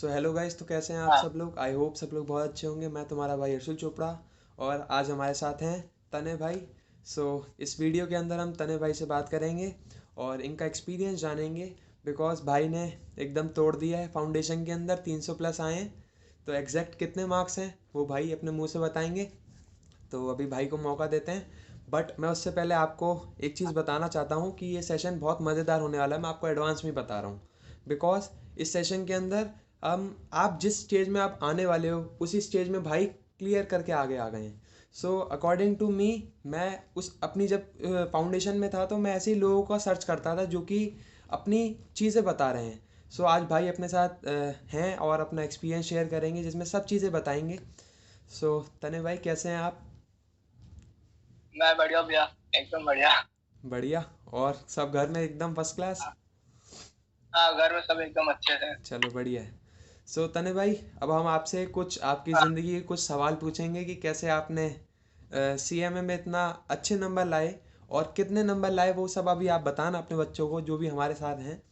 So hello guys, तो कैसे हैं आप हाँ। सब लोग। आई होप सब लोग बहुत अच्छे होंगे। मैं तुम्हारा भाई अर्शुल चोपड़ा और आज हमारे साथ हैं तने भाई। सो इस वीडियो के अंदर हम तने भाई से बात करेंगे और इनका एक्सपीरियंस जानेंगे। बिकॉज भाई ने एकदम तोड़ दिया है, फाउंडेशन के अंदर 300 प्लस आए हैं। तो एग्जैक्ट कितने मार्क्स हैं वो भाई अपने मुंह से बताएंगे। तो अभी भाई को मौका देते हैं, बट मैं उससे पहले आपको एक चीज़ बताना चाहता हूँ कि ये सेशन बहुत मज़ेदार होने वाला है। मैं आपको एडवांस में बता रहा हूँ बिकॉज इस सेशन के अंदर हम आप जिस स्टेज में आप आने वाले हो उसी स्टेज में भाई क्लियर करके आगे आ गए हैं। सो अकॉर्डिंग टू मी, मैं उस अपनी जब फाउंडेशन में था तो मैं ऐसे ही लोगों का सर्च करता था जो कि अपनी चीज़ें बता रहे हैं। सो आज भाई अपने साथ हैं और अपना एक्सपीरियंस शेयर करेंगे जिसमें सब चीज़ें बताएंगे। सो तने भाई कैसे हैं आप। मैं बढ़िया भैया। एकदम बढ़िया। बढ़िया। और सब घर में एकदम फर्स्ट क्लास। हाँ। हाँ, घर में सब एकदम अच्छे से। चलो बढ़िया है। सो तने भाई, अब हम आपसे कुछ आपकी हाँ। ज़िंदगी के कुछ सवाल पूछेंगे कि कैसे आपने सीएमए में इतना अच्छे नंबर लाए और कितने नंबर लाए, वो सब अभी आप बताना अपने बच्चों को जो भी हमारे साथ हैं।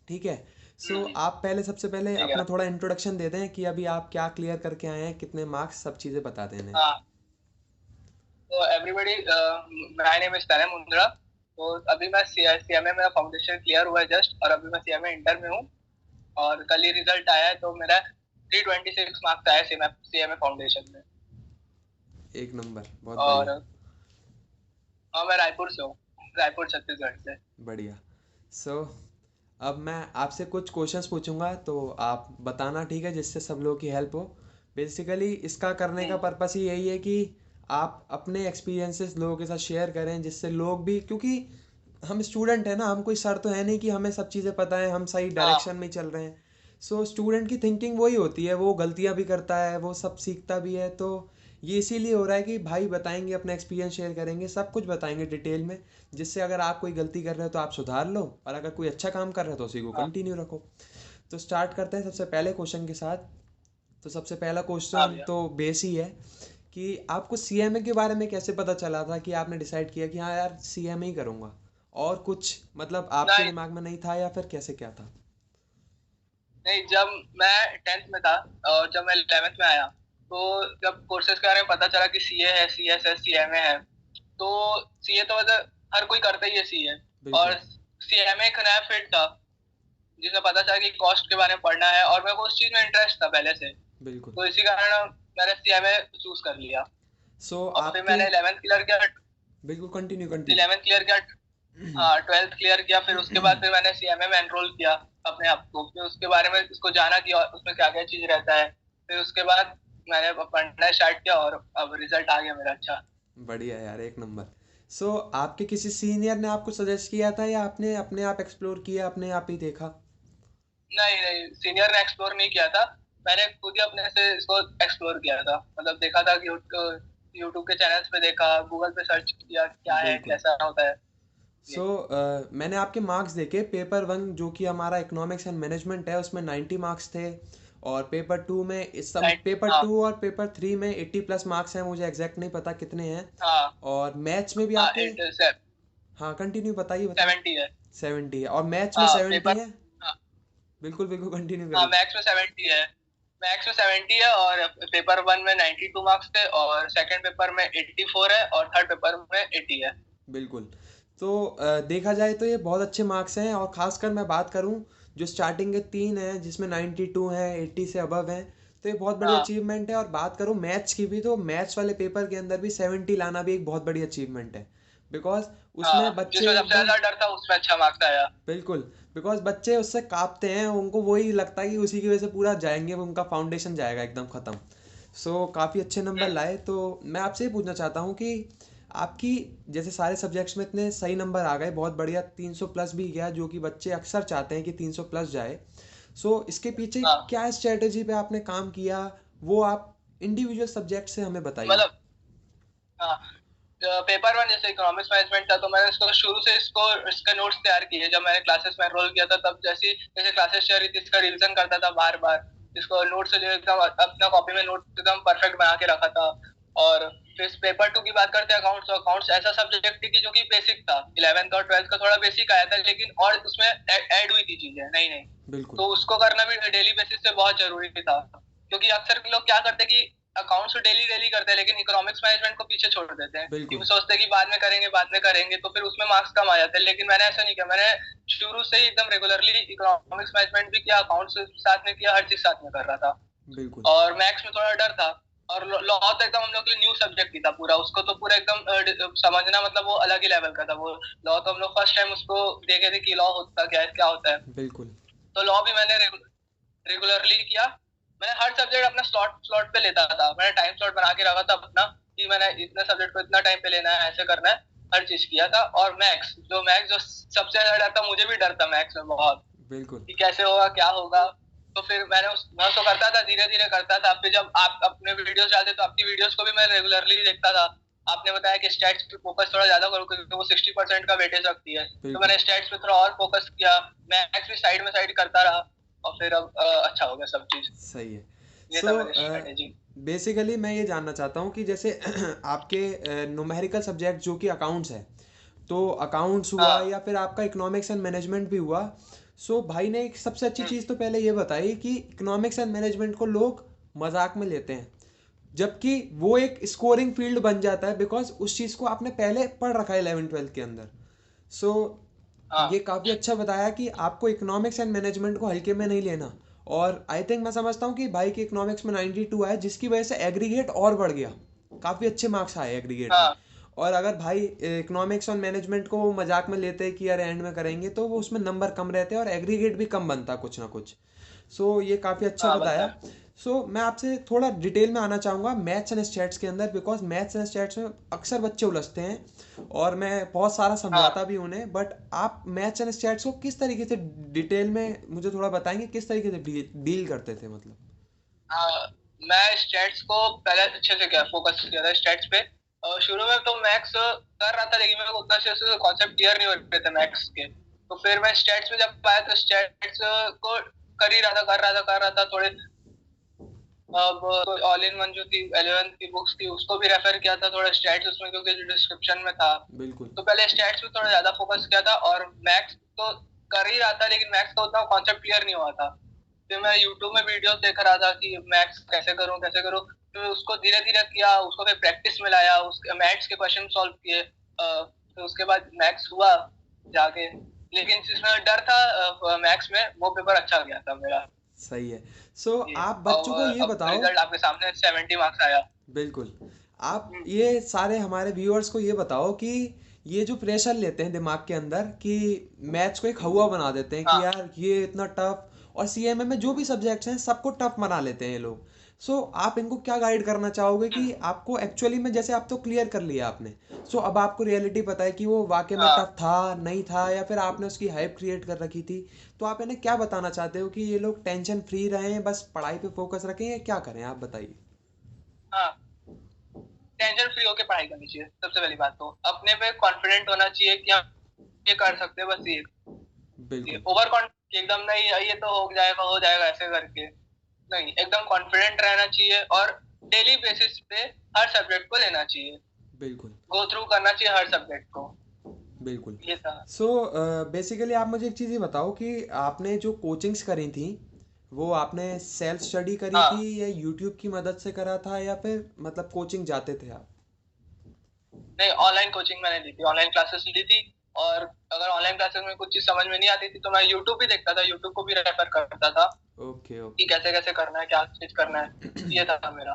ठीक है। सो हम्म। आप पहले सबसे पहले ठीक है। अपना थोड़ा इंट्रोडक्शन दे दें कि अभी आप क्या क्लियर करके आए हैं, कितने मार्क्स, सब चीज़ें बता देने। हाँ। तो एवरीबॉडी, माय नेम इज तनय मुंद्रा। तो अभी मैं सीएमए मेरा फाउंडेशन क्लियर हुआ है जस्ट, और अभी मैं सीएमए इंटर में हूँ। और कल ही रिजल्ट आया है, तो मेरा 326 मार्क्स आया सीएमए फाउंडेशन में। एक नंबर, बहुत बढ़िया। और हाँ, मैं रायपुर से हूँ। रायपुर छत्तीसगढ़ से। बढ़िया। सो अब मैं आपसे कुछ क्वेश्चंस पूछूंगा तो आप बताना, ठीक है, जिससे सब लोगों की हेल्प हो। बेसिकली इसका करने का हम्म। पर्पस ही यही है कि आप अपने एक्सपीरियंसेस लोगों के साथ शेयर करें जिससे लोग भी, क्योंकि हम स्टूडेंट हैं ना, हम कोई सर तो है नहीं कि हमें सब चीज़ें पता है, हम सही हाँ। डायरेक्शन में चल रहे हैं। सो स्टूडेंट की थिंकिंग वही होती है, वो गलतियां भी करता है, वो सब सीखता भी है। तो ये इसीलिए हो रहा है कि भाई बताएंगे, अपना एक्सपीरियंस शेयर करेंगे, सब कुछ बताएंगे डिटेल में, जिससे अगर आप कोई गलती कर रहे हो तो आप सुधार लो और अगर कोई अच्छा काम कर रहे हो तो उसी को हाँ। कंटिन्यू रखो। तो स्टार्ट करते हैं सबसे पहले क्वेश्चन के साथ। तो सबसे पहला हाँ क्वेश्चन भैया। तो बेस ही है कि आपको सीएमए के बारे में कैसे पता चला था कि आपने डिसाइड किया कि हाँ यार सीएमए ही करूँगा, और कुछ मतलब आपके नहीं, दिमाग में नहीं था या फिर कैसे क्या था। नहीं, जब मैं 10th में था और जब मैं 11th में आया, तो जब कोर्सेज के बारे में पता चला कि सीए है, सीएसएस, सीएमए है, तो सीए तो मतलब हर कोई करता ही है सीए। बिल्कुल। और सीएमए एक नया फील्ड था जिसमें पता चला कि कॉस्ट के बारे में पढ़ना है, और मेरे को उस चीज में इंटरेस्ट था पहले से। बिल्कुल। तो इसी कारण मैंने सीएमए चूज कर लिया। सो और फिर आपके, मैंने 11th क्लियर किया। बिल्कुल कंटिन्यू कंटिन्यू। 11th क्लियर किया। हाँ, 12th क्लियर किया, फिर उसके बाद फिर मैंने सीएमए में एनरोल किया अपने आप को, फिर उसके बारे में उसको जाना कि और उसमें क्या क्या चीज रहता है। फिर उसके बाद मैंने पढ़ना स्टार्ट किया, और अब रिजल्ट आ गया मेरा अच्छा। बढ़िया यार, एक नंबर। सो आपके किसी सीनियर ने आपको सजेस्ट किया था या आपने अपने आप एक्सप्लोर किया, अपने आप ही देखा। नहीं, नहीं, सीनियर ने एक्सप्लोर नहीं किया था। मैंने खुद ही अपने से इसको एक्सप्लोर किया था, मतलब देखा था कि यूट्यूब के चैनल्स पे देखा, गूगल पे सर्च किया क्या है, बिल्कुल। कैसा होता है। सो ये। मैंने आपके मार्क्स देखे। पेपर वन जो कि हमारा इकोनॉमिक्स एंड मैनेजमेंट है उसमें 90 मार्क्स थे, और पेपर टू में इस सब, राइट। पेपर हाँ। टू और पेपर थ्री में 80 प्लस मार्क्स हैं, मुझे एग्जैक्ट नहीं पता कितने हैं। हाँ। और मैथ्स में भी हाँ, आपके, एट हाँ कंटिन्यू बताइए बताइए। 70 है। 70 है और मैथ्स में हाँ, 70 पेपर। है। बिल्कुल बिल्कुल कंटिन्यू हाँ, करिए। मैथ्स में 70 है, और पेपर वन में 92 मार्क्स थे, और सेकंड पेपर में 84 है, और थर्ड पेपर में 80 है। बिल्कुल। तो देखा जाए तो ये बहुत अच्छे मार्क्स हैं, और ख़ासकर मैं बात करूं जो स्टार्टिंग के तीन हैं जिसमें 92 हैं, 80 से अबव हैं, तो ये बहुत बड़ी हाँ। अचीवमेंट है। और बात करूं मैथ्स की भी, तो मैथ्स वाले पेपर के अंदर भी 70 लाना भी एक बहुत बड़ी अचीवमेंट है। बिकॉज उसमें हाँ, बच्चे जिसमें सबसे एकदम, ज्यादा डर था उसमें अच्छा मार्क्स आया। बिल्कुल, बिकॉज बच्चे उससे कांपते हैं, उनको वही लगता है कि उसी की वजह से पूरा जाएंगे, उनका फाउंडेशन जाएगा एकदम ख़त्म। सो काफ़ी अच्छे नंबर हम्म। लाए। तो मैं आपसे ये पूछना चाहता हूँ कि आपकी, जैसे सारे सब्जेक्ट्स में इतने सही नंबर आ गए, बहुत बढ़िया, 300 प्लस भी गया जो कि बच्चे अक्सर चाहते हैं कि 300 प्लस जाए। सो इसके पीछे हाँ, क्या स्ट्रेटेजी पे आपने काम किया, वो आप इंडिविजुअल सब्जेक्ट से हमें बताइए। मतलब, हाँ, पेपर वन जैसे इकोनॉमिक्स मैनेजमेंट था, तो मैंने इसको शुरू से इसका नोट्स तैयार किए। जब मैंने क्लासेस में एनरोल किया था, तब जैसे जैसे क्लासेस चल रही थी, इसका रिवीजन करता था बार बार। इसको नोट्स जो एकदम अपना कॉपी में नोट एकदम परफेक्ट बना के रखा था। और फिर पेपर 2 की बात करते हैं अकाउंट्स। अकाउंट्स ऐसा सब्जेक्ट थी कि जो कि बेसिक था, 11th और 12th का थोड़ा बेसिक आया था, लेकिन और उसमें ऐड हुई थी चीजें नहीं नहीं, बिल्कुल तो उसको करना भी डेली बेसिस पे बहुत जरूरी था। क्योंकि अक्सर लोग क्या करते हैं कि अकाउंट्स डेली डेली करते हैं, लेकिन इकोनॉमिक्स मैनेजमेंट को पीछे छोड़ देते हैं, बिल्कुल क्योंकि सोचते हैं कि बाद में करेंगे, तो फिर उसमें मार्क्स कम आ जाते हैं। लेकिन मैंने ऐसा नहीं किया, मैंने शुरू से ही एकदम रेगुलरली इकोनॉमिक्स मैनेजमेंट भी किया, अकाउंट्स साथ में किया, हर चीज साथ में कर रहा था। बिल्कुल और मैथ्स में थोड़ा डर था, और लॉ तो एकदम हम लोग के लिए न्यू सब्जेक्ट ही था पूरा, उसको तो पूरा एकदम समझना मतलब वो अलग ही लेवल का था। वो लॉ तो हम लोग फर्स्ट टाइम उसको देखे थे कि लॉ होता क्या है, क्या होता है। बिल्कुल तो लॉ भी मैंने रेगुलरली किया। मैंने हर सब्जेक्ट अपना स्लॉट स्लॉट पे लेता था, मैंने टाइम स्लॉट बना के रखा था अपना कि मैंने इतने सब्जेक्ट को इतना टाइम पे लेना है, ऐसे करना है, हर चीज किया था। और मैथ्स जो सबसे ज्यादा डर था, मुझे भी डर था मैथ्स में बहुत, बिल्कुल कि कैसे होगा क्या होगा। तो फिर मैं तो करता था, धीरे धीरे करता था। फिर जब आप अपने वीडियोस डालते तो आपकी वीडियोस को भी मैं रेगुलरली देखता था। आपने बताया कि स्टैट्स पे फोकस थोड़ा ज्यादा करो, क्योंकि वो 60% का वेटेज रखती है, तो बिल्कुल मैंने स्टैट्स पे थोड़ा और फोकस किया। मैथ्स भी साइड में साइड करता रहा, और फिर अब अच्छा हो गया सब चीज। सही है। ये सो था मेरी स्ट्रेटेजी। बेसिकली मैं ये जानना चाहता हूँ कि जैसे आपके न्यूमेरिकल सब्जेक्ट जो कि अकाउंट्स है, तो अकाउंट्स हुआ हाँ या फिर आपका इकोनॉमिक्स एंड मैनेजमेंट भी हुआ। सो भाई ने एक सबसे अच्छी चीज़ तो पहले ये बताई कि इकोनॉमिक्स एंड मैनेजमेंट को लोग मजाक में लेते हैं, जबकि वो एक स्कोरिंग फील्ड बन जाता है बिकॉज उस चीज़ को आपने पहले पढ़ रखा है 11th 12th के अंदर। सो ये हाँ काफ़ी अच्छा बताया कि आपको इकोनॉमिक्स एंड मैनेजमेंट को हल्के में नहीं लेना। और आई थिंक मैं समझता हूँ कि भाई के इकोनॉमिक्स में 92 आया, जिसकी वजह से एग्रीगेट और बढ़ गया, काफ़ी अच्छे मार्क्स आए एग्रीगेट में। हाँ और अगर भाई इकोनॉमिक्स और मैनेजमेंट को वो मजाक में लेते हैं कि यार एंड में करेंगे, तो वो उसमें नंबर कम रहते हैं और एग्रीगेट भी कम बनता कुछ ना कुछ। सो ये काफ़ी अच्छा हाँ बनता बताया। है। सो मैं आपसे थोड़ा डिटेल में आना चाहूँगा मैथ्स एंड स्टैट्स के अंदर, बिकॉज मैथ्स एंड स्टैट्स में अक्सर बच्चे उलझते हैं और मैं बहुत सारा हाँ समझाता भी उन्हें। बट आप मैथ्स एंड स्टैट्स को किस तरीके से डिटेल में मुझे थोड़ा बताएंगे, किस तरीके से डील करते थे मतलब। हाँ, मैं स्टैट्स को पहले अच्छे से क्या फोकस किया था स्टैट्स पे। शुरू में तो मैथ्स कर रहा था, लेकिन मेरे को उतना अच्छे से कॉन्सेप्ट क्लियर नहीं हो रहे थे मैथ्स के। तो फिर मैं स्टैट्स में जब आया तो स्टैट्स को कर ही रहा था, कर रहा था थोड़े। अब तो ऑल इन वन जो थी 11th की बुक्स थी, उसको भी रेफर किया था थोड़ा स्टैट्स उसमें, क्योंकि डिस्क्रिप्शन में था। बिल्कुल तो पहले स्टैट्स पे थोड़ा ज्यादा फोकस किया था, और मैथ्स तो कर ही रहा था, लेकिन मैथ्स का उतना कॉन्सेप्ट क्लियर नहीं हुआ था। फिर मैं यूट्यूब में वीडियो देख रहा था कि मैथ्स कैसे करूं। फिर उसको धीरे धीरे किया, उसको फिर प्रैक्टिस में लाया, उसके मैथ्स के क्वेश्चन सॉल्व किए। फिर उसके बाद मैथ्स हुआ जाके, लेकिन जिसमें डर था मैथ्स में, वो पेपर अच्छा गया था मेरा। सही है। सो ये आप बच्चों को ये अब बताओ। रिजल्ट आपके सामने 70 मार्क्स आया। बिल्कुल। आप हम्म, ये सारे हमारे व्यूअर्स को ये बताओ कि ये जो प्रेशर लेते हैं दिमाग के अंदर कि मैथ्स को एक हवा बना देते हैं कि हाँ यार ये इतना टफ, और सीएमए में जो भी सब्जेक्ट्स हैं सबको टफ बना लेते हैं ये लोग। सो आप इनको क्या गाइड करना चाहोगे कि आपको एक्चुअली में, जैसे आप तो क्लियर कर लिया आपने, सो अब आपको रियलिटी पता है कि वो वाकई में हाँ टफ था नहीं था, या फिर आपने उसकी हाइप क्रिएट कर रखी थी। तो आप इन्हें क्या बताना चाहते हो कि ये लोग टेंशन फ्री रहें, बस पढ़ाई पे फोकस रखें, या क्या करें, आप बताइए। हाँ, टेंशन फ्री होके पढ़ाई करनी चाहिए। सबसे पहली बात तो अपने पे कॉन्फिडेंट होना चाहिए कि हम ये कर सकते हैं, बस ये बिल्कुल ओवर कॉन्फिडेंट एकदम नहीं, ये तो हो जाएगा ऐसे करके नहीं, एकदम कॉन्फिडेंट रहना चाहिए। और डेली बेसिस पे हर सब्जेक्ट को लेना चाहिए, बिल्कुल गो थ्रू करना चाहिए हर सब्जेक्ट को। बिल्कुल। ये था। सो बेसिकली आप मुझे एक चीज़ ये बताओ कि आपने जो कोचिंग्स करी थी, वो आपने सेल्फ स्टडी करी थी हाँ, या यूट्यूब की मदद से करा था, या फिर मतलब कोचिंग जाते थे आप। नहीं, ऑनलाइन कोचिंग मैंने ली थी, ऑनलाइन क्लासेस ली थी। और अगर ऑनलाइन क्लासेस में कुछ चीज समझ में नहीं आती थी, तो मैं यूट्यूब भी देखता था, यूट्यूब को भी रेफर करता था ओके कि ओके। कैसे कैसे करना है, क्या चीज करना है। ये था मेरा।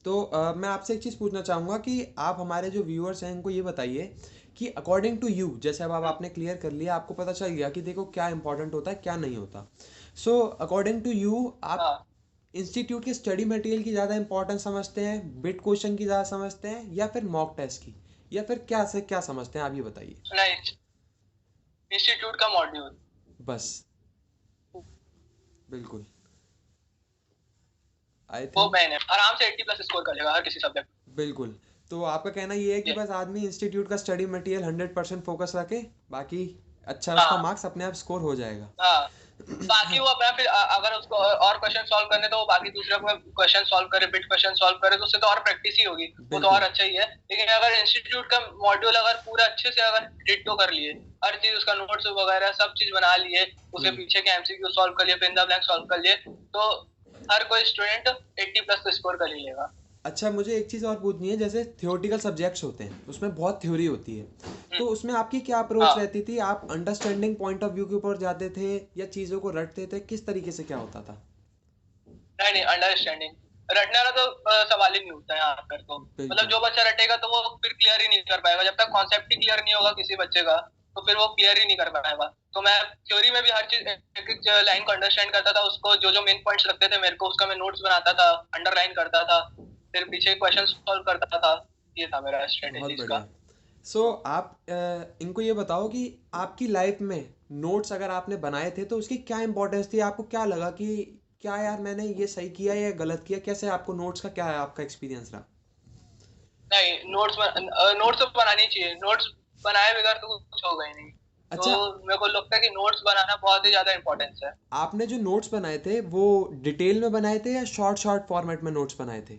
तो मैं आपसे एक चीज़ पूछना चाहूँगा कि आप हमारे जो व्यूअर्स हैं इनको ये बताइए कि अकॉर्डिंग टू यू, जैसे अब हम्म, आपने क्लियर कर लिया, आपको पता चल गया कि देखो क्या इंपॉर्टेंट होता है क्या नहीं होता। सो अकॉर्डिंग टू यू, आप हाँ इंस्टीट्यूट के स्टडी मटेरियल की ज़्यादा इंपॉर्टेंस समझते हैं, बिट क्वेश्चन की ज़्यादा समझते हैं, या फिर मॉक टेस्ट की, या फिर क्या से क्या समझते हैं, आप ये बताइए। नहीं, इंस्टीट्यूट का मॉड्यूल, बस। बिल्कुल। आई वो थिंक। मैंने आराम से 80 प्लस स्कोर कर लेगा हर किसी सब्जेक्ट बिल्कुल। तो आपका कहना ये है कि में। बस आदमी इंस्टीट्यूट का स्टडी मटेरियल 100% फोकस रखे, बाकी अच्छा उसका हाँ मार्क्स अपने आप स्कोर हो जाएगा। हाँ बाकी वो अपना फिर अगर उसको और क्वेश्चन सॉल्व करने तो वो बाकी दूसरे को क्वेश्चन सॉल्व करे, बिट क्वेश्चन सॉल्व करे, तो उससे तो और प्रैक्टिस ही होगी, वो तो और बिल्कुल। अच्छा ही है। लेकिन अगर इंस्टीट्यूट का मॉड्यूल अगर पूरा अच्छे से अगर डिट्टो कर लिए, हर चीज उसका नोट्स वगैरह सब चीज बना लिए, उसके हम्म। पीछे के एमसीक्यू सॉल्व कर लिए, फिर इन द ब्लैंक सॉल्व कर लिए, तो हर कोई स्टूडेंट 80 प्लस तो स्कोर कर ही लेगा। अच्छा, मुझे एक चीज़ और पूछनी है, जैसे थियोरटिकल सब्जेक्ट्स होते हैं उसमें बहुत थ्योरी होती है, तो उसमें आपकी क्या अप्रोच हाँ, रहती थी? आप अंडरस्टैंडिंग पॉइंट ऑफ व्यू के ऊपर जाते थे या चीज़ों को रटते थे? किस तरीके से क्या होता था? नहीं नहीं, अंडरस्टैंडिंग, रटने वाला तो सवाल ही नहीं उठता है यहाँ पर। तो मतलब बिल्कुल। जो बच्चा रटेगा तो वो फिर क्लियर ही नहीं कर पाएगा, जब तक कॉन्सेप्ट ही क्लियर नहीं होगा किसी बच्चे का, तो फिर वो क्लियर ही नहीं कर पाएगा। तो मैं थ्योरी में भी हर चीज एक एक लाइन को अंडरस्टैंड करता था, उसको जो जो मेन पॉइंट्स लगते थे मेरे को उसका मैं नोट्स बनाता था, अंडरलाइन करता था, फिर पीछे क्वेश्चन सॉल्व करता था। ये था मेरा बहुत स्ट्रेटेजीज बढ़िया। का। सो आप इनको ये बताओ कि आपकी लाइफ में नोट्स अगर आपने बनाए थे तो उसकी क्या इंपॉर्टेंस थी? आपको क्या लगा कि क्या यार मैंने ये सही किया या गलत किया? कैसे आपको नोट्स का क्या है आपका एक्सपीरियंस रहा? नहीं, नोट्स तो बनानी चाहिए, नोट्स बनाए बगैर तो कुछ होगा ही नहीं। तो अच्छा, मेरे को लगता है कि नोट्स बनाना बहुत ही ज्यादा इंपॉर्टेंस है। आपने जो नोट्स बनाए थे वो डिटेल में बनाए थे या शॉर्ट शॉर्ट फॉर्मेट में नोट्स बनाए थे?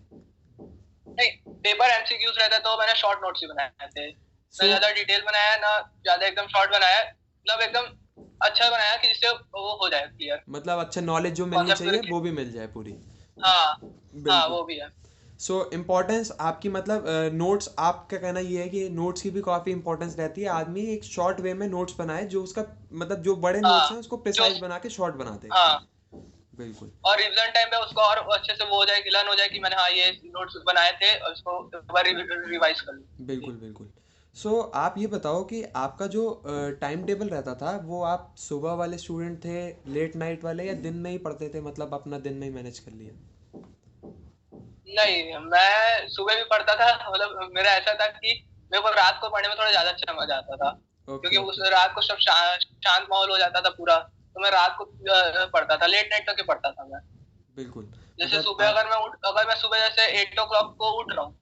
नहीं, पेपर एमसीक्यूज रहता तो मैंने शॉर्ट नोट्स ही बनाए थे, ना सो ज्यादा डिटेल बनाया ना ज्यादा एकदम शॉर्ट बनाया, मतलब एकदम अच्छा बनाया कि जिससे वो हो जाए क्लियर मतलब अच्छा, नॉलेज जो मिलनी कॉन्सेप्ट चाहिए पूरे। वो भी मिल जाए पूरी। हाँ हाँ, बिल्कुल। वो भी है। सो इम्पोर्टेंस आपकी मतलब नोट्स, आपका कहना ये है कि नोट्स की भी काफ़ी इंपॉर्टेंस रहती है, आदमी एक शॉर्ट वे में नोट्स बनाए जो उसका मतलब जो बड़े नोट्स हैं हाँ उसको जो, प्रिसाइज बना के शॉर्ट बना दे। हाँ, बिल्कुल और रिवीजन टाइम पे उसको और अच्छे से वो हो जाए, लर्न हो जाए कि मैंने हाँ ये नोट्स बनाए थे, और उसको एक बार रिवाइज कर लूँ। बिल्कुल बिल्कुल। सो आप ये बताओ कि आपका जो टाइम टेबल रहता था वो आप सुबह वाले स्टूडेंट थे, लेट नाइट वाले, या दिन में ही पढ़ते थे, मतलब अपना दिन में ही मैनेज कर लिया? नहीं, मैं सुबह भी पढ़ता था, मतलब मेरा ऐसा था कि मेरे को रात को पढ़ने में थोड़ा ज्यादा अच्छा मजा आता था, ओके क्योंकि उस ओके। रात को सब शांत माहौल हो जाता था पूरा, तो मैं रात को पढ़ता था, लेट नाइट तक ही पढ़ता था मैं। बिल्कुल। जैसे मतलब सुबह आप अगर मैं सुबह जैसे 8 o'clock को उठ रहा हूँ,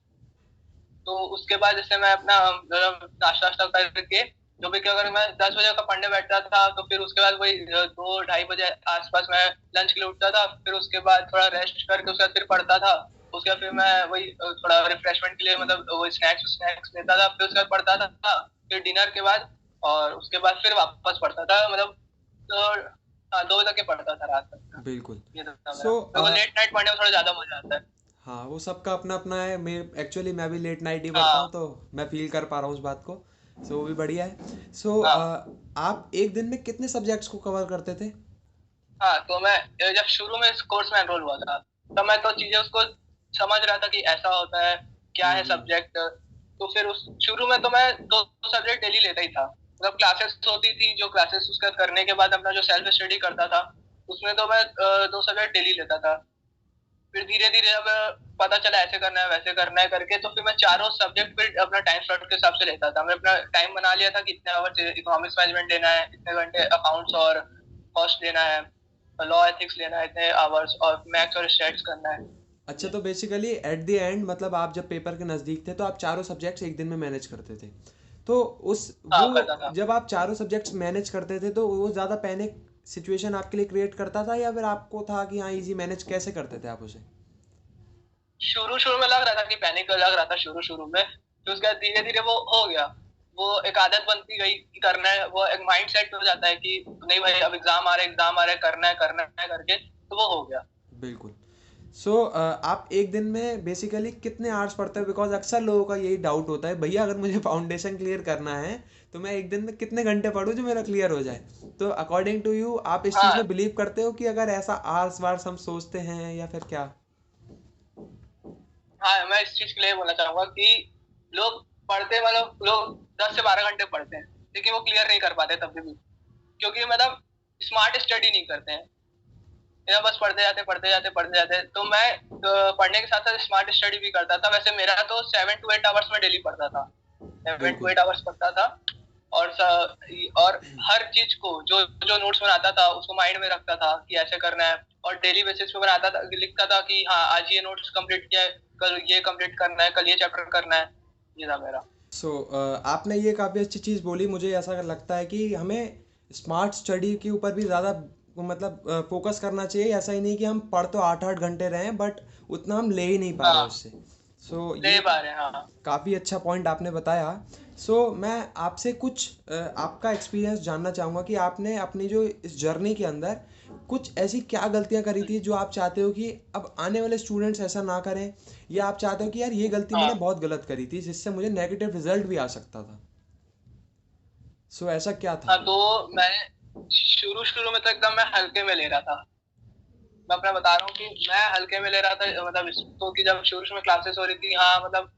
तो उसके बाद जैसे मैं अपना नाश्ता वाश्ता करके, जो भी कि अगर मैं 10 बजे का पढ़ने बैठता था, तो फिर उसके बाद वही 2-2:30 बजे आसपास मैं लंच के लिए उठता था, फिर उसके बाद थोड़ा रेस्ट करके उसके बाद फिर पढ़ता था। उसके बाद फिर मैं वही थोड़ा रिफ्रेशमेंट के लिए मतलब वही स्नैक्स स्नैक्स लेता था, फिर उसके बाद पढ़ता था, फिर डिनर के बाद, और उसके बाद फिर वापस पढ़ता था, मतलब तो, हाँ, 2 बजे तक ही पढ़ता था रात तक। बिल्कुल। ये था मेरा, सो मेरे को लेट नाइट पढ़ने में थोड़ा ज्यादा मजा आता है। हाँ, वो सबका अपना अपना है। मैं एक्चुअली मैं भी लेट नाइट ही पढ़ता हूँ हाँ तो मैं फील कर पा रहा हूँ उस बात को। सो वो भी बढ़िया है। सो हाँ आप एक दिन में कितने सब्जेक्ट्स को कवर करते थे? हाँ, तो मैं जब शुरू में इस कोर्स में एनरोल हुआ था, तब मैं तो चीजें उसको समझ रहा था कि ऐसा होता है, क्या है हम्म। सब्जेक्ट। तो फिर उस शुरू में तो मैं 2 सब्जेक्ट डेली लेता ही था, मतलब क्लासेस होती थी, जो क्लासेस उसका करने के बाद अपना जो सेल्फ स्टडी करता था, उसमें तो मैं 2 सब्जेक्ट डेली लेता था। फिर धीरे धीरे अब पता चला ऐसे करना है वैसे करना है करके, तो फिर मैं चारों सब्जेक्ट फिर अपना टाइम स्लॉट के हिसाब से लेता था। मैं अपना टाइम बना लिया था कि इतने आवर्स इकोनॉमिक्स मैनेजमेंट लेना है, इतने घंटे अकाउंट्स और कॉस्ट लेना है, लॉ एथिक्स लेना है इतने आवर्स, और मैथ्स और स्टैट्स करना है। अच्छा, ये, तो बेसिकली एट द एंड मतलब आप जब पेपर के नज़दीक थे तो आप चारों सब्जेक्ट्स एक दिन में मैनेज करते थे। तो उस हाँ, वो करता था। जब आप चारों सब्जेक्ट्स मैनेज करते थे तो वो ज़्यादा पैनिक सिचुएशन आपके लिए क्रिएट करता था, या फिर आपको था कि हाँ इजी मैनेज कैसे करते थे आप उसे? शुरू शुरू में लग रहा था कि पैनिक लग रहा था शुरू शुरू में, फिर उसके बाद धीरे धीरे वो हो गया, वो एक आदत बनती गई कि करना है, वो एक माइंड सेट हो जाता है कि नहीं भाई अब एग्जाम आ रहे करना है करके, तो वो हो गया। बिल्कुल। सो आप एक दिन में बेसिकली कितने आवर्स पढ़ते हो? बिकॉज अक्सर लोगों का यही डाउट होता है, भैया अगर मुझे फाउंडेशन क्लियर करना है तो मैं एक दिन में कितने घंटे पढूं जो मेरा क्लियर हो जाए? तो अकॉर्डिंग टू यू आप इस चीज़ हाँ में बिलीव करते हो कि अगर ऐसा आवर्स वार्स हम सोचते हैं या फिर क्या? हाँ, मैं इस चीज के लिए बोलना चाहूंगा कि लोग पढ़ते, मतलब लोग 10 से 12 घंटे पढ़ते हैं, लेकिन वो क्लियर नहीं कर पाते तब भी, क्योंकि मतलब स्मार्ट स्टडी नहीं करते हैं, ये बस पढ़ते जाते। तो मैं पढ़ने के साथ साथ स्मार्ट स्टडी भी करता था। वैसे मेरा तो 7 to 8 आवर्स में डेली पढ़ता था, सेवन टू बिल्कुल एट आवर्स पढ़ता था। और और हर चीज को जो जो नोट्स बनाता था उसको माइंड में रखता था कि ऐसे करना है, और डेली बेसिस पे बनाता था, लिखता था कि हाँ आज ये नोट्स कंप्लीट किया है, कल ये कंप्लीट करना है, कल ये चैप्टर करना है। ये था मेरा। सो आपने ये काफ़ी अच्छी चीज़ बोली। मुझे ऐसा लगता है कि हमें स्मार्ट स्टडी के ऊपर भी ज़्यादा मतलब फोकस करना चाहिए। ऐसा ही नहीं कि हम पढ़ तो 8-8 घंटे रहे हैं बट उतना हम ले ही नहीं पा रहे हाँ उससे। सो ले ये पा रहे हैं, हाँ। काफ़ी अच्छा पॉइंट आपने बताया। सो मैं आपसे कुछ आपका एक्सपीरियंस जानना चाहूँगा कि आपने अपनी जो इस जर्नी के अंदर कुछ ऐसी क्या गलतियाँ करी थी जो आप चाहते हो कि अब आने वाले स्टूडेंट्स ऐसा ना करें, या आप चाहते हो कि यार ये गलती मैंने हाँ बहुत गलत करी थी जिससे मुझे नेगेटिव रिजल्ट भी आ सकता था। सो ऐसा क्या था? हाँ। तो मैं शुरू शुरू में तो एकदम मैं हल्के में ले रहा था। मैं अपना बता रहा हूँ कि मैं हल्के में ले रहा था, मतलब इसको कि जब शुरू शुरू में क्लासेस हो रही थी, हाँ मतलब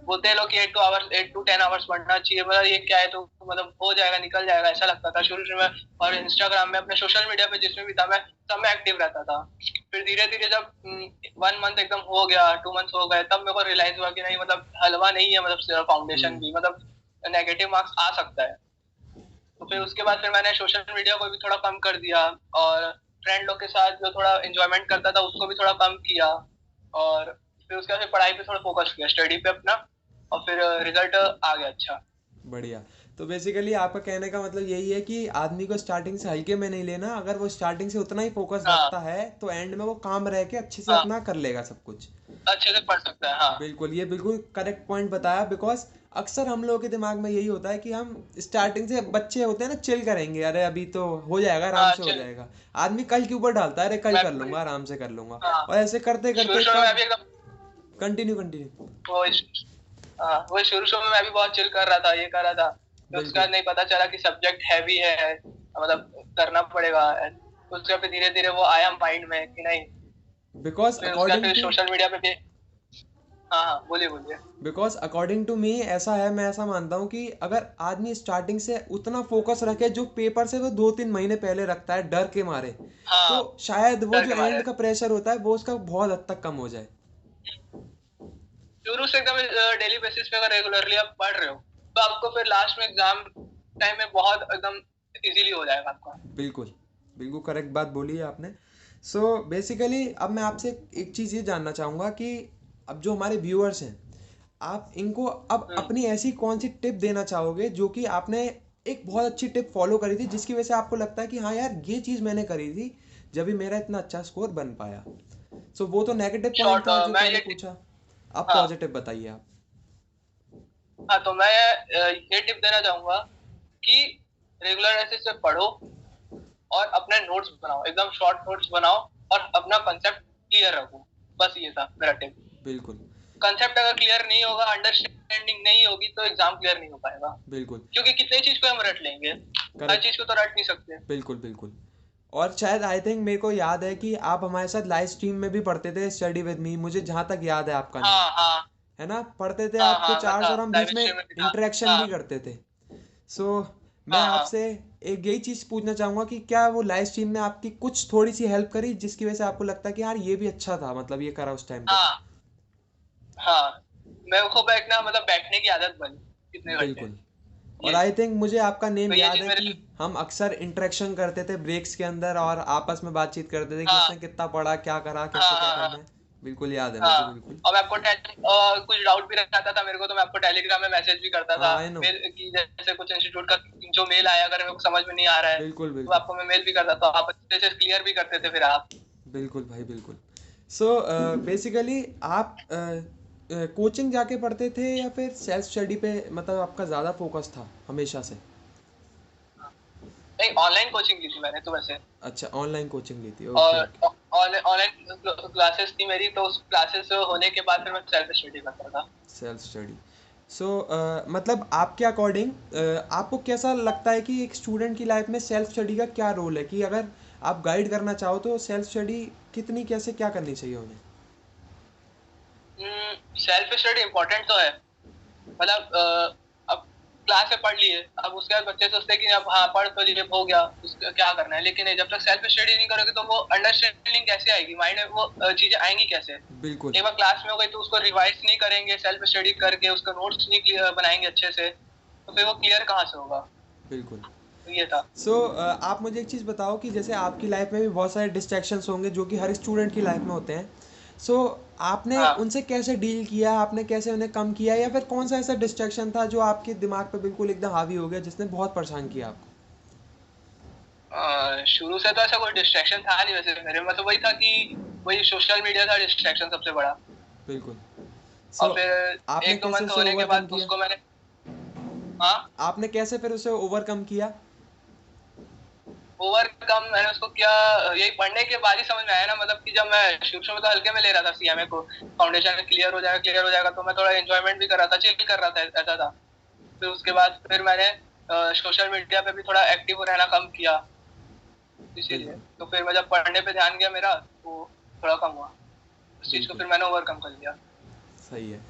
बोलते हैं लोग कि 8 to 10 आवर्स पढ़ना चाहिए, मतलब ये क्या है, तो मतलब हो जाएगा, निकल जाएगा, ऐसा लगता था शुरू शुरू में। और इंस्टाग्राम में, अपने सोशल मीडिया पे जिसमें भी था, मैं सब में एक्टिव रहता था। फिर धीरे धीरे जब 1 मंथ एकदम हो गया, 2 मंथ हो गए, तब मेरे को रियलाइज हुआ कि नहीं, मतलब हलवा नहीं है, मतलब फाउंडेशन हम्म। भी, मतलब नेगेटिव मार्क्स आ सकता है। तो फिर उसके बाद फिर मैंने सोशल मीडिया को भी थोड़ा कम कर दिया, और फ्रेंड लोग के साथ जो थोड़ा एंजॉयमेंट करता था उसको भी थोड़ा कम किया। और फिर उसके बाद फिर पढ़ाई पे थोड़ा फोकस किया, स्टडी पे अपना। और फिर रिजल्ट आ गया अच्छा। बढ़िया। तो बेसिकली आपका कहने का मतलब यही है कि आदमी को स्टार्टिंग से हल्के में नहीं लेना, अगर वो स्टार्टिंग से उतना ही फोकस हाँ रखता है तो एंड में वो काम रह के अच्छे से हाँ, अपना कर लेगा सब कुछ। अच्छे से पढ़ सकता है, हाँ। बिल्कुल, ये बिल्कुल करेक्ट पॉइंट बताया। बिकॉज अक्सर हम लोगों के दिमाग में यही होता है कि हम स्टार्टिंग से, बच्चे होते हैं ना, चिल करेंगे, अरे अभी तो हो जाएगा, आराम हाँ से हो चल। जाएगा। आदमी कल के ऊपर डालता है, अरे कल मैं कर भी, लूंगा, आराम से कर लूंगा। हाँ, और ऐसे करते शुरू करते शुरू में मैं कब, भी एकदम, कंटिन्यू कंटिन्यू। वो हाँ, वो शुरू शुरू में मैं भी बहुत चिल कर रहा था, ये कर रहा था। फिर उसके बिल्कुल। बाद नहीं, पता चला कि सब्जेक्ट हैवी है, मतलब करना पड़ेगा। उसके बाद धीरे धीरे वो आया माइंड में कि नहीं। बिकॉज फिर उसके बाद अकॉर्डिंग फिर टू सोशल मीडिया पे भी, हाँ हाँ, बोलिए बोलिए। बिकॉज अकॉर्डिंग टू मी ऐसा है, मैं ऐसा मानता हूँ कि अगर आदमी स्टार्टिंग से उतना फोकस रखे जो पेपर से वो 2-3 महीने पहले रखता है डर के मारे, तो हाँ, शायद वो डर जो के मारे। एंड का प्रेशर होता है वो उसका बहुत हद तक कम हो जाए। शुरू से एकदम डेली बेसिस पे अगर रेगुलरली आप पढ़ रहे हो, तो आपको फिर लास्ट में एग्जाम टाइम में बहुत एकदम इजीली हो जाएगा आपका। बिल्कुल, बिल्कुल करेक्ट बात बोली है आपने। सो बेसिकली अब मैं आपसे एक चीज़ ये जानना चाहूँगा कि अब जो हमारे व्यूअर्स हैं, आप इनको अब हम्म। अपनी ऐसी कौन सी टिप देना चाहोगे जो कि आपने एक बहुत अच्छी टिप फॉलो करी थी जिसकी वजह से आपको लगता है कि हाँ यार ये चीज़ मैंने करी थी जब भी मेरा इतना अच्छा स्कोर बन पाया। सो वो तो नेगेटिव पॉइंट शॉर्ट, था जो मैं मैंने ये पूछा, अब हाँ पॉजिटिव बताइए आप। हाँ, तो मैं ये टिप देना चाहूंगा कि रेगुलर बेसिस पे पढ़ो, और अपने नोट्स बनाओ, एकदम शॉर्ट नोट्स बनाओ, और अपना कंसेप्ट क्लियर रखो। बस ये था मेरा टिप। बिल्कुल। कंसेप्ट अगर क्लियर नहीं होगा, अंडरस्टैंडिंग नहीं होगी, तो एग्जाम क्लियर नहीं हो पाएगा। बिल्कुल। क्योंकि कितने चीज को हम रट लेंगे, हर करेक्ट। चीज को तो रट नहीं सकते। बिल्कुल बिल्कुल। और शायद आई थिंक मेरे को याद है कि आप हमारे साथ लाइव स्ट्रीम में भी पढ़ते थे, स्टडी विद मी, मुझे जहाँ तक याद है आपका नेम, हाँ हाँ है ना, पढ़ते थे हाँ आप हाँ, कुछ मैं आवर्स था, और हम लाइव बीच में स्ट्रीम में भी था। इंटरेक्शन हाँ भी करते थे। सो मैं हाँ हाँ आपसे एक यही चीज़ पूछना चाहूँगा कि क्या वो लाइव स्ट्रीम ने आपकी कुछ थोड़ी सी हेल्प करी जिसकी वजह से आपको लगता है कि यार ये भी अच्छा था, मतलब ये करा उस टाइम पे? हाँ हाँ, मेरे को बैठना, मतलब बैठने की आदत बनी कितने घंटे। बिल्कुल। और ये आई थिंक मुझे आपका नेम तो ये याद चीज है मेरे कि लिए, हम अक्सर इंटरेक्शन करते थे ब्रेक्स के अंदर और आपस में बातचीत करते थे कि हाँ इसने कितना पढ़ा, क्या करा, हाँ कैसे क्या हाँ करना है। हाँ बिल्कुल याद है मुझे, हाँ। बिल्कुल। और मैं आपको कुछ डाउट भी रहता था मेरे को, तो मैं आपको टेलीग्राम में मैसेज भी करता था। हाँ आई नो। मेल की, जैसे कुछ इंस्टीट्यूट का जो मेल आया, अगर मेरे को समझ में नहीं आ रहा है, बिल्कुल तो बिल्कुल। आपको मैं मेल भी करता था, आप अच्छे से क्लियर भी करते थे फिर आप। बिल्कुल भाई बिल्कुल। सो बेसिकली आप कोचिंग जाके पढ़ते थे या फिर सेल्फ स्टडी पे, मतलब आपका ज़्यादा फोकस था हमेशा से? नहीं, ऑनलाइन कोचिंग ली थी मैंने तो वैसे। अच्छा, ऑनलाइन कोचिंग ली थी, ओके और ओके। ऑनलाइन क्लासेस थी मेरी, तो उस क्लासेस होने के बाद फिर मैं सेल्फ स्टडी करता था। Self study. सो मतलब आपके अकॉर्डिंग आपको कैसा लगता है कि एक स्टूडेंट की लाइफ में सेल्फ स्टडी का क्या रोल है, कि अगर आप गाइड करना चाहो तो सेल्फ स्टडी कितनी, कैसे, क्या करनी चाहिए उन्हें? सेल्फ स्टडी इम्पोर्टेंट तो है, मतलब अब क्लास में पढ़ लिए, अब उसके बाद बच्चे सोचते हैं कि अब हाँ पढ़ तो लिए, हो गया, उसका क्या करना है। लेकिन जब तक सेल्फ स्टडी नहीं करोगे तो वो अंडरस्टैंडिंग कैसे आएगी, माइंड में वो चीजें आएंगी कैसे। बिल्कुल एक बार क्लास में हो गई तो उसको रिवाइज नहीं करेंगे, सेल्फ स्टडी करके उसका नोट्स नहीं क्लियर बनाएंगे अच्छे से, तो फिर वो क्लियर कहाँ से होगा। बिल्कुल। तो ये था। सो आप मुझे एक चीज़ बताओ कि जैसे आपकी लाइफ में भी बहुत सारे डिस्ट्रैक्शंस होंगे जो कि हर स्टूडेंट की लाइफ में होते हैं। सो आपने हाँ, उनसे कैसे डील किया, आपने कैसे उन्हें कम किया, या फिर कौन सा ऐसा डिस्ट्रैक्शन था जो आपके दिमाग पे बिल्कुल एकदम हावी हो गया जिसने बहुत परेशान किया आपको? शुरू से तो ऐसा कोई डिस्ट्रैक्शन था नहीं वैसे मेरे में, तो वही था कि वही सोशल मीडिया था डिस्ट्रैक्शन सबसे बड़ा। बिल्कुल। और सो फिर आपने एक दो कैसे मंथ उसे होने के ओवरकम बाद किया? उसको मैंने, हाँ, आपने कैसे फिर उसे ओवरकम किया? ओवरकम मैंने उसको किया, यही पढ़ने के बाद ही समझ में आया ना, मतलब कि जब मैं शुरू शुरू में तो हल्के में ले रहा था सीएमए को, फाउंडेशन क्लियर हो जाएगा, तो मैं थोड़ा एंजॉयमेंट भी कर रहा था, चिल कर रहा था, ऐसा था। फिर उसके बाद फिर मैंने सोशल मीडिया पे भी थोड़ा एक्टिव रहना कम किया, इसीलिए बिल्कुल। तो फिर मैं जब पढ़ने पे ध्यान गया मेरा, तो थोड़ा कम हुआ, उस चीज को बिल्कुल फिर मैंने ओवरकम कर लिया। सही है।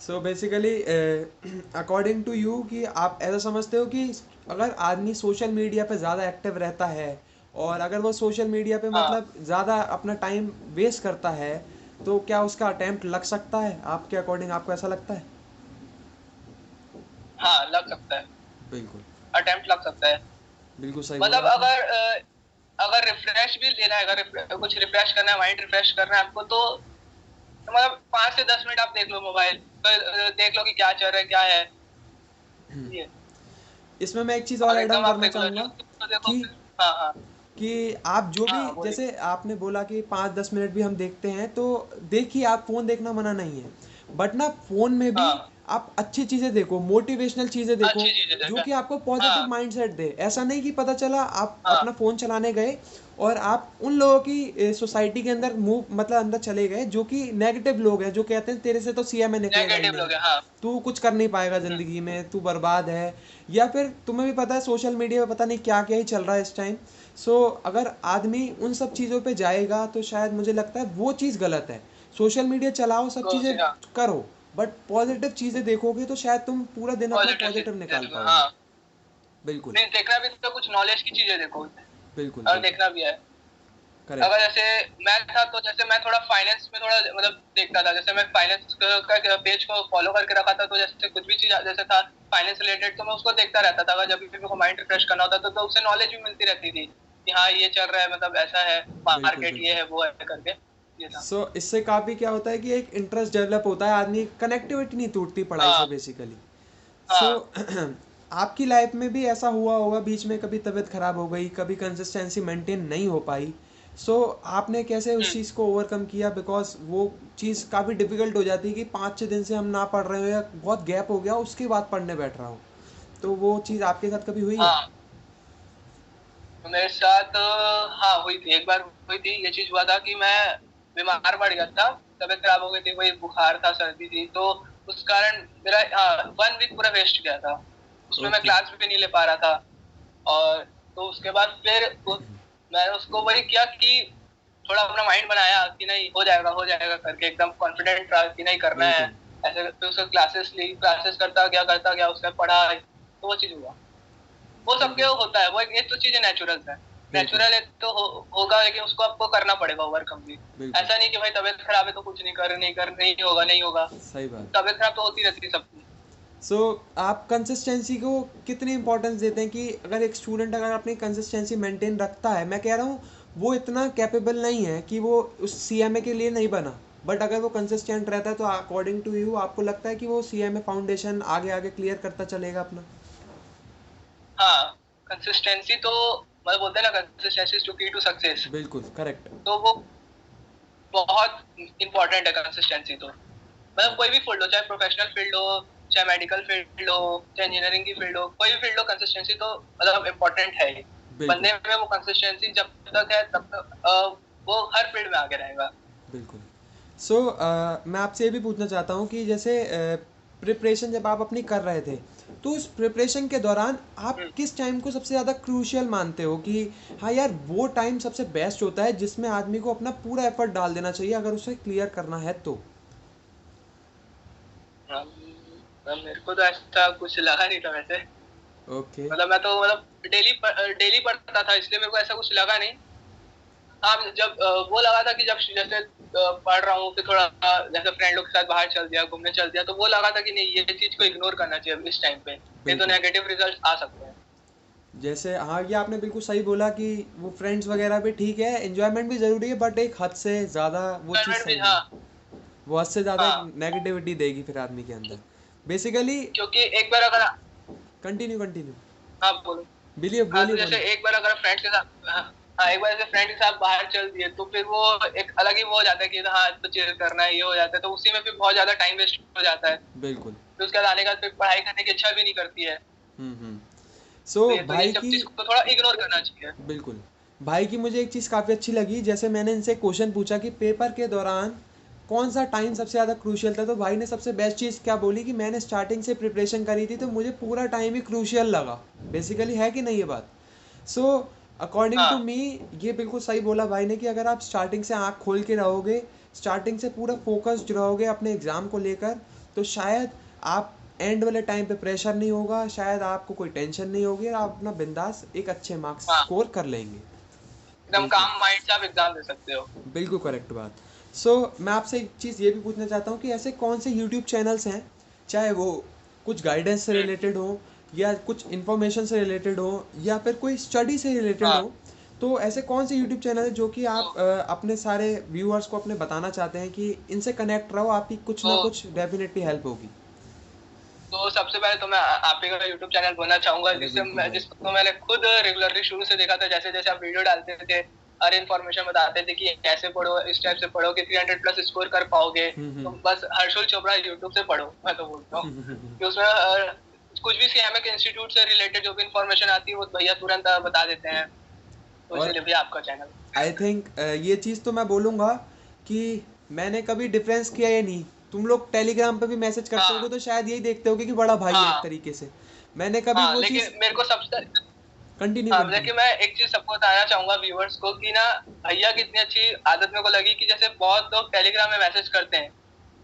So basically according to you कि आप ऐसा समझते हो कि अगर आदमी सोशल मीडिया पे ज़्यादा एक्टिव रहता है और अगर वो सोशल मीडिया पे हाँ मतलब ज़्यादा अपना टाइम वेस्ट करता है तो क्या उसका अटेम्प्ट लग सकता है? आपके अकॉर्डिंग आपको ऐसा लगता है? हाँ, लग सकता है, बिल्कुल। अटेम्प्ट लग सकता है। बिल्कुल सही बोला मतलब आपने। अगर रिफ्रेश भी लेना है, अगर कुछ रिफ्रेश करना है, माइंड रिफ्रेश करना है आपको, तो मतलब 5 से 10 मिनट आप देख लो मोबाइल, तो देख लो कि क्या चल रहा है, क्या है ये। इसमें मैं एक चीज़ और और ऐड ऑन एकदम आप करना रेगुलर चाहूँगा न्यूज तो देखो कि फिर। हाँ हाँ आप जो भी हाँ, बोलिए। जैसे आपने बोला कि 5-10 मिनट भी हम देखते हैं तो देखिए, आप फ़ोन देखना मना नहीं है, बट ना फ़ोन में भी हाँ, आप अच्छी चीज़ें देखो, मोटिवेशनल चीज़ें देखो अच्छी चीजें जो देखा। कि आपको पॉजिटिव हाँ माइंडसेट दे। ऐसा नहीं कि पता चला आप हाँ, अपना फ़ोन चलाने गए और आप उन लोगों की सोसाइटी के अंदर मूव मतलब अंदर चले गए जो कि नेगेटिव लोग हैं, जो कहते हैं तेरे से तो सीएमए निकलेगा ही नेगेटिव नहीं, लोग हैं, हाँ। तू कुछ कर नहीं पाएगा ज़िंदगी में, तू बर्बाद है। या फिर तुम्हें भी पता है सोशल मीडिया पे पता नहीं क्या क्या ही चल रहा है इस टाइम। अगर आदमी उन सब चीज़ों पे जाएगा तो शायद मुझे लगता है वो चीज़ गलत है। सोशल मीडिया चलाओ, सब कौन चीज़ें सी? हाँ, करो, बट पॉजिटिव चीज़ें देखोगे तो शायद तुम पूरा दिन अपना पॉजिटिव पॉजिटिव चीजें निकाल देखो, पाओगे। हाँ। बिल्कुल। नहीं, देखना भी तो कुछ नॉलेज की चीजें देखो, बिल्कुल और बिल्कुल। देखना भी है। अगर करेक्ट। जैसे मैं था, तो जैसे मैं थोड़ा फाइनेंस में थोड़ा मतलब देखता था, जैसे मैं फाइनेंस का पेज को फॉलो करके रखा था, तो जैसे कुछ भी चीज जैसे था फाइनेंस रिलेटेड, तो मैं उसको देखता रहता था। अगर जब भी मेरे को माइंड रिफ्रेश करना होता था, तो उससे नॉलेज भी मिलती रहती थी कि हाँ ये चल रहा है, मतलब ऐसा है, बिल्कुल मार्केट ये बिल्कुल। है, वो है करके, ये था। इससे काफ़ी क्या होता है कि एक इंटरेस्ट डेवलप होता है, आदमी कनेक्टिविटी नहीं टूटती पढ़ाई से हाँ बेसिकली। सो हाँ। आपकी लाइफ में भी ऐसा हुआ होगा बीच में, कभी तबीयत खराब हो गई, कभी कंसिस्टेंसी मेंटेन नहीं हो पाई, आपने कैसे उस हम्म, चीज़ को ओवरकम किया? बिकॉज वो चीज़ काफ़ी डिफिकल्ट हो जाती है कि 5-6 दिन से हम ना पढ़ रहे हो या बहुत गैप हो गया उसके बाद पढ़ने बैठ रहा हूँ, तो वो चीज़ आपके साथ कभी हुई है? हाँ। तो मेरे साथ हाँ हुई थी, एक बार हुई थी। ये चीज हुआ था कि मैं बीमार पड़ गया था, तबीयत खराब हो गई थी, वही बुखार था, सर्दी थी, तो उस कारण मेरा 1 वीक पूरा वेस्ट गया था। उसमें मैं ओके। क्लास भी नहीं ले पा रहा था। और तो उसके बाद फिर मैंने उसको वही किया कि थोड़ा अपना माइंड बनाया कि नहीं, हो जाएगा करके, एकदम कॉन्फिडेंट रहा कि नहीं करना है। बिल्कुल ऐसे फिर उसका क्लासेस ली, क्लासेस करता गया, उसका पढ़ा, तो वो चीज हुआ। वो सबके बिल्कुल। होता है, वो एक तो चीजें नेचुरल है। बिल्कुल नेचुरल है तो होगा, लेकिन उसको आपको करना पड़ेगा ओवरकम भी। बिल्कुल। ऐसा नहीं कि भाई तबीयत खराब है तो कुछ नहीं होगा, नहीं होगा। सही बात। तबीयत खराब तो होती रहती है सबकी। आप कंसिस्टेंसी को कितनी इंपॉर्टेंस देते हैं कि अगर एक स्टूडेंट अगर अपनी कंसिस्टेंसी मेंटेन रखता है, मैं कह रहा हूँ वो इतना कैपेबल नहीं है कि वो उस सीएमए के लिए नहीं बना, बट अगर वो कंसिस्टेंट रहता है तो अकॉर्डिंग टू यू आपको लगता है कि वो सीएमए फाउंडेशन आगे आगे क्लियर करता चलेगा अपना? हाँ, कंसिस्टेंसी तो मतलब बोलते हैं ना, कंसिस्टेंसी इज टू की टू सक्सेस। बिल्कुल करेक्ट। तो वो बहुत इंपॉर्टेंट है कंसिस्टेंसी तो। मतलब कोई करेक्ट। भी फील्ड हो, चाहे प्रोफेशनल फील्ड हो, चाहे मेडिकल फील्ड हो, चाहे इंजीनियरिंग की फील्ड हो, कोई भी फील्ड हो, कंसिस्टेंसी तो मतलब इम्पोर्टेंट है ही। बिल्कुल बंदे में वो कंसिस्टेंसी जब तक है तब तक वो हर फील्ड में आगे रहेगा। बिल्कुल। मैं आपसे ये भी पूछना चाहता हूँ कि जैसे प्रिपरेशन जब आप अपनी कर रहे थे तो उस प्रिपरेशन के दौरान आप हम्म, किस टाइम को सबसे ज़्यादा क्रूशियल मानते हो कि हाँ यार वो टाइम सबसे बेस्ट होता है जिसमें आदमी को अपना पूरा एफर्ट डाल देना चाहिए अगर उसे क्लियर करना है तो? मेरे को तो ऐसा कुछ लगा नहीं था वैसे। ओके। मतलब मैं तो मतलब डेली पढ़ता था, इसलिए मेरे को ऐसा कुछ लगा नहीं। हाँ, जब वो लगा था कि जब जैसे पढ़ रहा हूँ, फिर थोड़ा जैसे फ्रेंड लोग के साथ बाहर चल दिया, घूमने चल दिया, तो वो लगा था कि नहीं, ये चीज को इग्नोर करना चाहिए इस टाइम पे, नहीं तो बिल्कुल। नेगेटिव रिजल्ट आ सकते हैं। जैसे हाँ, ये आपने बिल्कुल सही बोला कि वो फ्रेंड्स वगैरह भी ठीक है, एंजॉयमेंट भी ज़रूरी है, बट एक हद से ज़्यादा वो चीज़ एनवायरनमेंट भी, सही नहीं हाँ। है। वो हद से ज़्यादा एक हाँ, नेगेटिविटी देगी फिर आदमी के अंदर बेसिकली। क्योंकि एक बार अगर, कंटिन्यू कंटिन्यू। हाँ बोलो। बोलिए हाँ, तो बोलिए जैसे बोलिए। एक बार अगर फ्रेंड के साथ, हाँ, एक बार ऐसे फ्रेंड के साथ बाहर चल दिए तो फिर वो एक अलग ही वो हो जाता है कि हाँ तो चिल करना है, ये हो जाता है, तो उसी में फिर बहुत ज्यादा टाइम वेस्ट हो जाता है। बिल्कुल। फिर उसके बाद आने के बाद फिर पढ़ाई करने की इच्छा भी नहीं करती है। सो तो ये भाई सब की, चीज को थोड़ा इग्नोर करना चाहिए। बिल्कुल, भाई की मुझे एक चीज़ काफ़ी अच्छी लगी, जैसे मैंने इनसे क्वेश्चन पूछा कि पेपर के दौरान कौन सा टाइम सबसे ज़्यादा क्रूशियल था, तो भाई ने सबसे बेस्ट चीज़ क्या बोली कि मैंने स्टार्टिंग से प्रिपरेशन करी थी तो मुझे पूरा टाइम ही क्रूशियल लगा। बेसिकली है कि नहीं ये बात? सो अकॉर्डिंग टू हाँ मी, ये बिल्कुल सही बोला भाई ने कि अगर आप स्टार्टिंग से आँख खोल के रहोगे, स्टार्टिंग से पूरा फोकस्ड रहोगे अपने एग्ज़ाम को लेकर, तो शायद आप एंड वाले टाइम पे प्रेशर नहीं होगा, शायद आपको कोई टेंशन नहीं होगी और आप अपना बिंदास एक अच्छे मार्क्स हाँ, स्कोर कर लेंगे। एकदम बिल्कुल, काम माइंड से आप एग्जाम दे सकते हो। बिल्कुल करेक्ट बात। सो मैं आपसे एक चीज़ ये भी पूछना चाहता हूँ कि ऐसे कौन से यूट्यूब चैनल्स हैं, चाहे वो कुछ गाइडेंस से हम्म, रिलेटेड हो, या कुछ इन्फॉर्मेशन से रिलेटेड हो, या फिर कोई स्टडी से रिलेटेड हाँ, हो, तो ऐसे कौन से यूट्यूब चैनल है जो कि तो, आप अपने सारे व्यूअर्स को अपने बताना चाहते हैं कि इनसे कनेक्ट रहो, आपकी कुछ तो ना कुछ डेफिनेटली हेल्प होगी। तो सबसे पहले तो मैं आप ही का यूट्यूब चैनल बोलना चाहूंगा, अरे बिल्कुल भाई। जिसको मैंने खुद रेगुलरली शुरू से देखा था। जैसे जैसे आप वीडियो डालते थे, हर इन्फॉर्मेशन बताते थे कि ऐसे पढ़ो, इस टाइप से पढ़ो कि 300 प्लस स्कोर कर पाओगे, तो हम्म। बस हर्षुल चोपड़ा यूट्यूब से पढ़ो, मैं तो बोलता हूँ कि उसमें कुछ भी सीएमए के इंस्टीट्यूट से रिलेटेड जो भी इन्फॉर्मेशन आती है वो भैया तुरंत बता देते हैं। तो और इसीलिए भी आपका चैनल। आई थिंक ये चीज़ तो मैं बोलूँगा कि मैंने कभी डिफरेंस किया या नहीं, तुम लोग टेलीग्राम पे भी मैसेज करते होगे हाँ तो शायद यही देखते होगे कि बड़ा भाई है एक हाँ तरीके से। मैंने कभी हाँ, वो चीज़, लेकिन मेरे को सबसे, कंटिन्यू हाँ, कंटिन्यू। लेकिन मैं एक चीज सबको बताना चाहूंगा व्यूअर्स को कि ना, भैया की इतनी अच्छी आदत मेरे को लगी कि जैसे बहुत लोग टेलीग्राम में मैसेज करते हैं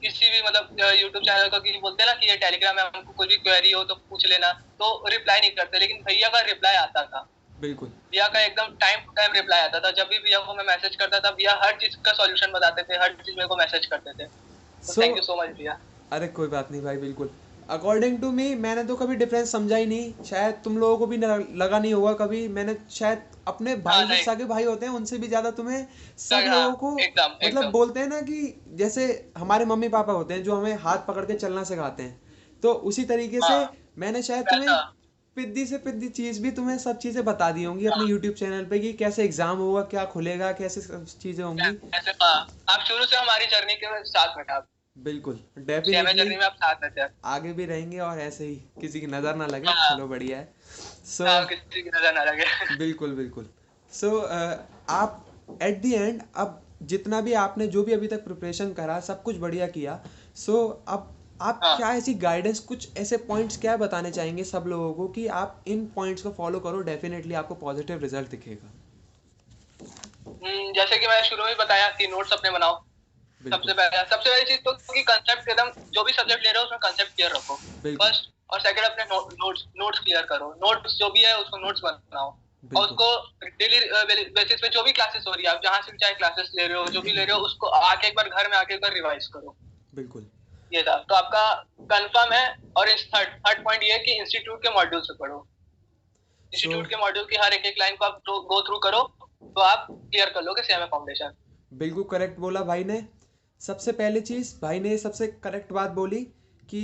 किसी भी मतलब यूट्यूब चैनल को, कि बोलते हैं ना कि ये टेलीग्राम में हमको कोई भी क्वेरी हो तो पूछ लेना, तो रिप्लाई नहीं करते, लेकिन भैया का रिप्लाई आता था। बिल्कुल। भैया का एकदम टाइम टू टाइम रिप्लाई आता था। जब भी भैया को मैं मैसेज करता था, भैया हर चीज का सॉल्यूशन बताते थे, हर चीज मेरे को मैसेज करते थे। तो so thank you so much भैया। अरे कोई बात नहीं भाई, बिल्कुल। अकॉर्डिंग टू मी, मैंने तो कभी डिफरेंस समझा ही नहीं, शायद तुम लोगों को भी लगा नहीं होगा कभी। मैंने शायद अपने हाँ भाई जो नहीं, सगे भाई होते हैं उनसे भी ज़्यादा तुम्हें सब हाँ लोगों को, एकदम मतलब एकदम बोलते हैं ना कि जैसे हमारे मम्मी पापा होते हैं जो हमें हाथ पकड़ के चलना सिखाते हैं, तो उसी तरीके से हाँ मैंने शायद तुम्हें वैसा। पिद्दी से पिद्दी चीज़ भी तुम्हें सब चीज़ें बता दी होंगी अपने हाँ यूट्यूब चैनल पे कि कैसे एग्ज़ाम होगा, क्या खुलेगा, कैसे सब चीज़ें होंगी। ऐसे, हाँ, आप शुरू से हमारी जर्नी के साथ में थे, आप बिल्कुल, सीएमए डेफिनेटली जर्नी में आप साथ में थे। आगे भी रहेंगे और ऐसे ही किसी की नज़र ना लगे, हाँ चलो बढ़िया है। सो हाँ, किसी की नजर ना लगे बिल्कुल बिल्कुल। सो आप एट द एंड, अब जितना भी आपने जो भी अभी तक प्रिपरेशन करा सब कुछ बढ़िया किया। सो अब आप हाँ, क्या ऐसी गाइडेंस, कुछ ऐसे पॉइंट्स क्या बताने चाहेंगे सब लोगों को कि आप इन पॉइंट्स को फॉलो करो, डेफिनेटली आपको पॉजिटिव रिजल्ट दिखेगा। जैसे कि मैंने शुरू में बताया कि नोट्स अपने बनाओ। बिल्कुल सबसे पहली चीज तो कि कंसेप्ट एकदम, जो भी सब्जेक्ट ले रहे हो उसमें कंसेप्ट क्लियर रखो बिल्कुल फर्स्ट। और सेकंड अपने नोट्स क्लियर करो, नोट्स जो भी है उसको नोट्स बनाओ। और बिल्कुल। उसको डेली बेसिस पे जो भी क्लासेस हो रही है, आप जहां से भी चाहे क्लासेस ले रहे हो, जो भी ले रहे हो, उसको आके एक बार घर में आके एक बार रिवाइज करो। बिल्कुल। ये था तो आपका कंफर्म है। और इस थर्ड थर्ड पॉइंट ये है कि इंस्टीट्यूट के मॉड्यूल से पढ़ो। सो इंस्टीट्यूट के मॉड्यूल की हर एक लाइन को आप गो थ्रू करो, तो आप क्लियर कर लोगे सीएमए फाउंडेशन। बिल्कुल करेक्ट बोला भाई ने। सबसे पहली चीज़ भाई ने सबसे करेक्ट बात बोली कि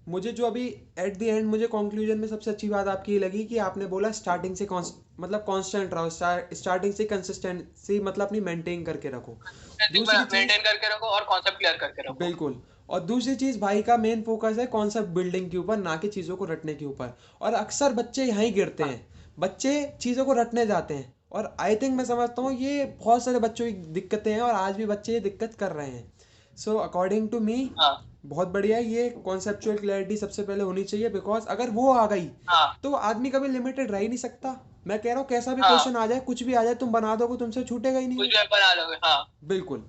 मुझे जो अभी एट द एंड मुझे कंक्लूजन में सबसे अच्छी बात आपकी ये लगी कि आपने बोला स्टार्टिंग से मतलब कांस्टेंट रहो, स्टार्टिंग से कंसिस्टेंसी मतलब अपनी मेंटेन करके रखो। दूसरी चीज़, मेंटेन करके रखो और कॉन्सेप्ट क्लियर करके रखो। बिल्कुल, और दूसरी चीज़ भाई का मेन फोकस है कॉन्सेप्ट बिल्डिंग के ऊपर, ना कि चीज़ों को रटने के ऊपर। और अक्सर बच्चे यहाँ ही गिरते हाँ हैं, बच्चे चीज़ों को रटने जाते हैं, और आई थिंक मैं समझता हूँ ये बहुत सारे बच्चों की दिक्कतें हैं और आज भी बच्चे ये दिक्कत कर रहे हैं। सो अकॉर्डिंग टू मी हाँ बहुत बढ़िया है, ये कॉन्सेप्चुअल क्लैरिटी सबसे पहले होनी चाहिए, बिकॉज अगर वो आ गई हाँ तो आदमी कभी लिमिटेड रह ही नहीं सकता। मैं कह रहा हूँ कैसा भी हाँ, क्वेश्चन आ जाए, कुछ भी आ जाए, तुम बना दोगे, तुमसे छूटेगा ही नहीं कुछ वो। भी आप बना लोगे। हाँ, बिल्कुल।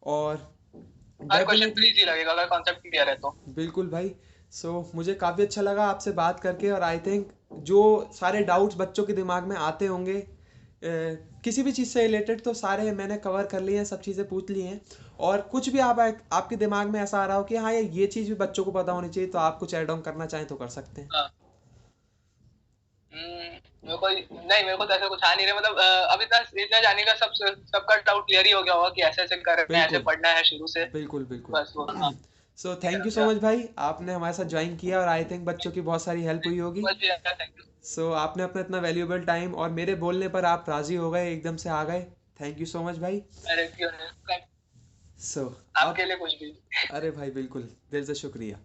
और हर क्वेश्चन डेफिनेटली, इजी लगेगा अगर कॉन्सेप्ट क्लियर है तो। बिल्कुल भाई। सो मुझे काफ़ी अच्छा लगा आपसे बात करके, और आई थिंक जो सारे डाउट्स बच्चों के दिमाग में आते होंगे किसी भी चीज़ से रिलेटेड, तो सारे मैंने कवर कर लिए हैं, सब चीज़ें पूछ ली हैं। और कुछ भी आपके दिमाग में ऐसा आ रहा हो कि हाँ ये चीज़ भी बच्चों को पता होनी चाहिए, तो आप कुछ ऐड ऑन करना चाहें तो कर सकते हैं। हाँ, मेरे को नहीं, मेरे को तो ऐसा कुछ आ नहीं रहा, मतलब अभी तक इतना जाने का सबका डाउट क्लियर ही हो गया होगा कि ऐसे ऐसे करना है, ऐसे बिल्कुल पढ़ना है शुरू से। बिल्कुल बिल्कुल। बस वो, हाँ, सो clear थैंक हो यू सो गया। मच भाई, आपने हमारे साथ ज्वाइन किया और आई थिंक बच्चों की बहुत सारी हेल्प हुई होगी। बस भैया, थैंक यू। सो आपने अपना इतना वैल्यूएबल टाइम और मेरे बोलने पर आप राज़ी हो गए, एकदम से आ गए। थैंक यू सो मच भाई। अरे क्यों नहीं, सो अब आपके लिए कुछ भी। अरे भाई बिल्कुल, दिल से शुक्रिया।